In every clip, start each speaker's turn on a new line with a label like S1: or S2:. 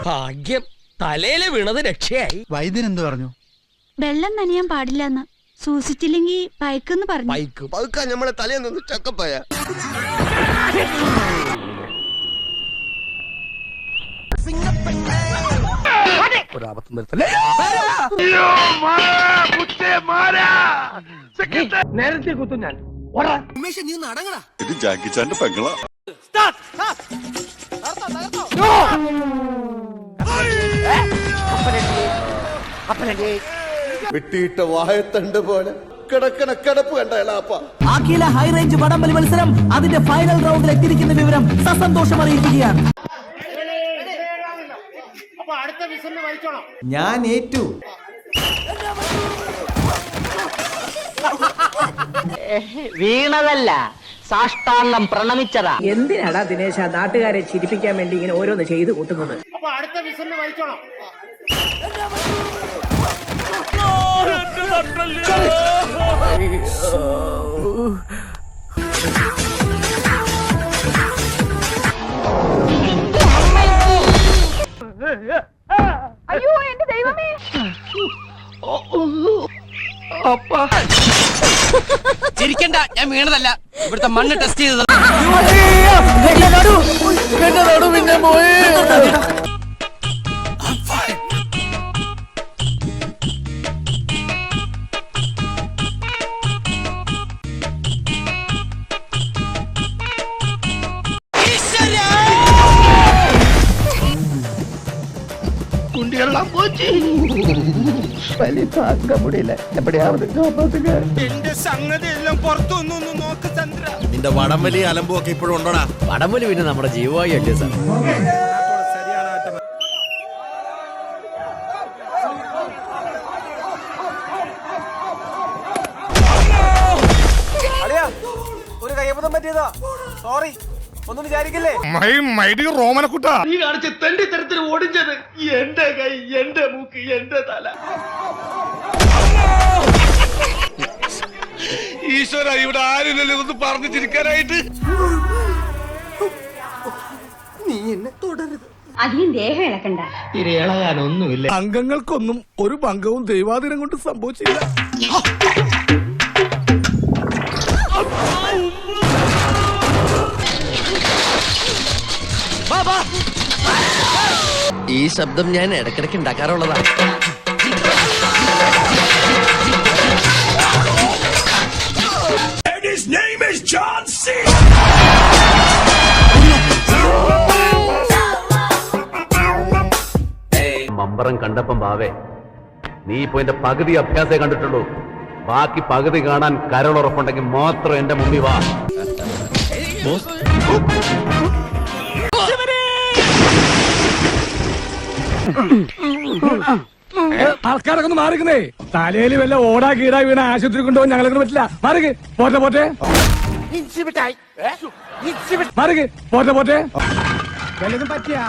S1: ഭാഗ്യം, തലയില് വീണത് രക്ഷയായി.
S2: വൈദ്യൻ എന്ത് പറഞ്ഞു?
S3: വെള്ളം നനയാൻ പാടില്ലെന്ന്, സൂക്ഷിച്ചില്ലെങ്കിൽ പയക്കെന്ന് പറഞ്ഞു.
S4: പൈക്കാൻ നമ്മളെ തലേന്ന് ചക്കപ്പായ.
S1: നേരത്തെ കുത്തും ഞാൻ.
S4: നീ നടങ്ങടാ. ഇത് ജാക്കിച്ചാന്റെ പെങ്ങളാ. വെട്ടിയിട്ട വായത്തണ്ട് പോലെ കിടക്കണ കിടപ്പ് കണ്ടപ്പ
S5: അഖില ഹൈ റേഞ്ച് വടംവലി മത്സരം അതിന്റെ ഫൈനൽ റൗണ്ടിൽ എത്തിയിരിക്കുന്ന വിവരം സസന്തോഷം അറിയിക്കുകയാണ്.
S6: ഞാൻ ഏറ്റു.
S7: വീണതല്ല, സാഷ്ടാംഗം പ്രണമിച്ചതാ.
S8: എന്തിനാടാ ദിനേശ നാട്ടുകാരെ ചിരിപ്പിക്കാൻ വേണ്ടി ഇങ്ങനെ ഓരോന്ന് ചെയ്തു കൂട്ടുന്നത്?
S3: അയ്യോ എന്റെ ദൈവമേ!
S1: ചിരിക്കണ്ട, ഞാൻ വീണതല്ല, ഇവിടുത്തെ മണ്ണ് ടെസ്റ്റ് ചെയ്തത്.
S4: കുണ്ടിയെല്ലാം പോച്ച് വലിയ താങ്ക മുടിയില്ല. എന്റെ സംഗതി എല്ലാം പുറത്തൊന്നും നോക്ക് ചന്ദ്ര.
S6: നിന്റെ വടംവലി അലമ്പൊക്കെ ഇപ്പോഴും ഉണ്ടോടാ?
S1: വടംവലി പിന്നെ നമ്മുടെ ജീവമായി അല്ലേ സാർ?
S5: ഒരു കയ്യബദ്ധം പറ്റിയതാ, സോറി, ഒന്നും വിചാരിക്കില്ലേ.
S4: റോമനക്കുട്ട നീ കാണിച്ച തെണ്ടി തരത്തിൽ ഓടിച്ചത് എന്റെ കൈ, എന്റെ മൂക്ക്, എന്റെ തല. ഈശ്വര, ഇവിടെ ആരില്ലല്ലോ ഇതൊന്ന് പറഞ്ഞു ചിരിക്കാനായിട്ട്.
S8: നീ എന്നെ തുടരുത്.
S3: അധികം ദേഹം ഇളക്കണ്ട.
S4: ഇളകാനൊന്നുമില്ല.
S2: അംഗങ്ങൾക്കൊന്നും ഒരു ഭംഗവും ദൈവാധീനം കൊണ്ട് സംഭവിച്ചില്ല.
S1: ഈ ശബ്ദം ഞാൻ ഇടയ്ക്കിടയ്ക്ക് ഉണ്ടാക്കാറുള്ളതാണ്.
S9: മമ്പറം കണ്ടപ്പം ബാവേ, നീ ഇപ്പൊ എന്റെ പകുതി അഭ്യാസേ കണ്ടിട്ടുള്ളൂ. ബാക്കി പകുതി കാണാൻ കരളുറപ്പുണ്ടെങ്കിൽ മാത്രം എന്റെ മുമ്പിൽ വാ.
S2: ആൾക്കാരൊക്കെ ഒന്ന് മാറിക്കുന്നേ. തലയിൽ വല്ല ഓടാ കീടാ വീണ ആശുപത്രി കൊണ്ടുപോകാൻ ഞങ്ങളെ പറ്റില്ല. മാറിക്ക്, പോട്ടെ പോട്ടെ മാറിക്ക്, പോട്ടെ പോട്ടെ. വല്ലതും പറ്റിയാ?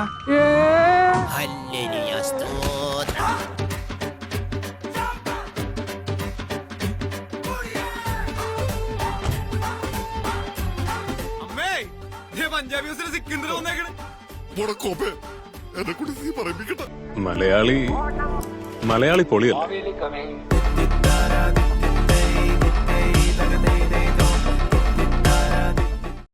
S4: മലയാളി പൊളിയല്ല.